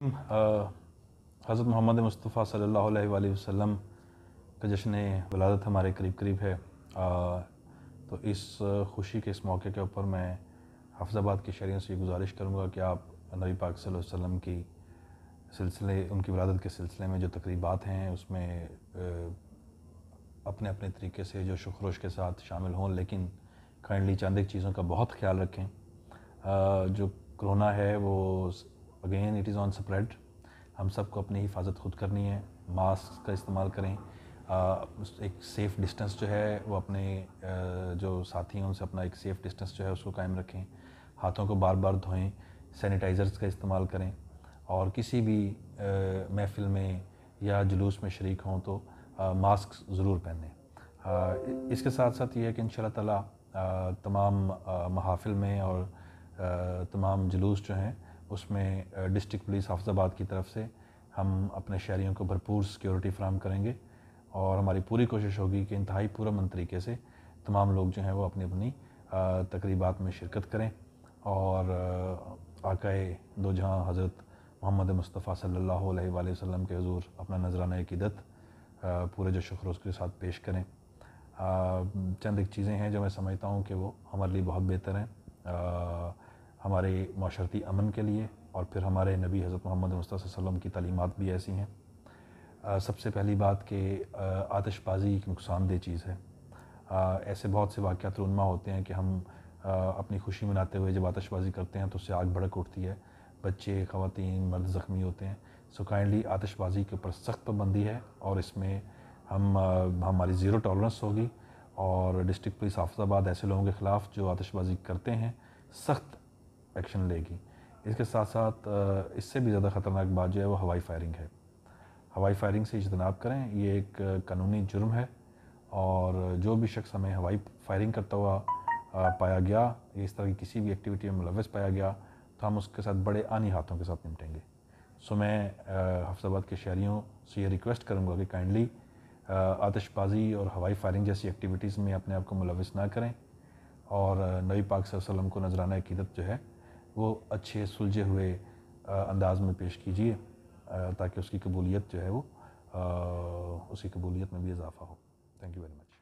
हज़रत मोहम्मद मुस्तफ़ा सल्लल्लाहु अलैहि वसल्लम का जश्न विलादत हमारे करीब करीब है। तो इस खुशी के इस मौके के ऊपर मैं हफ्ज़ाबाद के शहरियों से ये गुजारिश करूँगा कि आप नबी पाक सल्लल्लाहु अलैहि वसल्लम की सिलसिले उनकी विलादत के सिलसिले में जो तकरीबात हैं उसमें अपने अपने तरीके से जो शुक्रोश के साथ शामिल हों, लेकिन काइंडली चंद एक चीज़ों का बहुत ख्याल रखें। जो कोरोना है वो again it is on spread, हम सबको अपनी हिफाजत खुद करनी है। मास्क का इस्तेमाल करें, एक सेफ़ डिस्टेंस जो है वो अपने जो साथी हैं उनसे अपना एक सेफ़ डिस्टेंस जो है उसको कायम रखें। हाथों को बार बार धोएं, सैनिटाइज़र्स का इस्तेमाल करें और किसी भी महफ़िल में या जुलूस में शरीक हों तो मास्क ज़रूर पहनें। इसके साथ साथ ये है कि इंशाअल्लाह ताला तमाम महाफ़िल में और तमाम जुलूस जो हैं उसमें डिस्ट्रिक्ट पुलिस हफ्ज़ाबाद की तरफ से हम अपने शहरियों को भरपूर सिक्योरिटी फ़राहम करेंगे और हमारी पूरी कोशिश होगी कि इंतहाई पुरअमन तरीके से तमाम लोग जो हैं वो अपनी अपनी तकरीबात में शिरकत करें और आकाए दो जहां हज़रत मोहम्मद मुस्तफ़ा सल्लल्लाहु अलैहि वसल्लम के हुज़ूर अपना नजराना अक़ीदत पूरे जो शुक्र उसके साथ पेश करें। चंद एक चीज़ें हैं जो मैं समझता हूँ कि वो हमारे लिए बहुत बेहतर हैं, हमारे माशरती अमन के लिए, और फिर हमारे नबी हज़रत मोहम्मद मुस्तफ़ा सल्लल्लाहु अलैहि वसल्लम की तालीमात भी ऐसी हैं। सबसे पहली बात कि आतिशबाज़ी एक नुकसानदेह चीज़ है। ऐसे बहुत से वाक़यात रुनमा होते हैं कि हम अपनी खुशी मनाते हुए जब आतिशबाज़ी करते हैं तो उससे आग भड़क उठती है, बच्चे, ख़वातीन, मर्द ज़ख्मी होते हैं। सो काइंडली आतिशबाज़ी के ऊपर सख्त पाबंदी है और इसमें हमारी ज़ीरो टॉलरेंस होगी और डिस्ट्रिक्ट पुलिस हफ्ज़ाबाद ऐसे लोगों के ख़िलाफ़ जो आतिशबाज़ी करते हैं सख्त एक्शन लेगी। इसके साथ साथ इससे भी ज़्यादा ख़तरनाक बात जो है वो हवाई फायरिंग है। हवाई फायरिंग से इज्तनाब करें, ये एक कानूनी जुर्म है और जो भी शख्स हमें हवाई फायरिंग करता हुआ पाया गया, इस तरह की किसी भी एक्टिविटी में मुलव्वस पाया गया तो हम उसके साथ बड़े आनी हाथों के साथ निपटेंगे। सो मैं हफ्ज़ाबाद के शहरियों से ये रिक्वेस्ट करूँगा कि काइंडली आतिशबाज़ी और हवाई फायरिंग जैसी एक्टिविटीज़ में अपने आप को मुलव्वस ना करें और नबी पाक सल्लल्लाहु अलैहि वसल्लम को नजराना अक़ीदत जो है वो अच्छे सुलझे हुए अंदाज में पेश कीजिए ताकि उसकी कबूलियत जो है वो उसकी कबूलियत में भी इजाफ़ा हो। Thank you very much.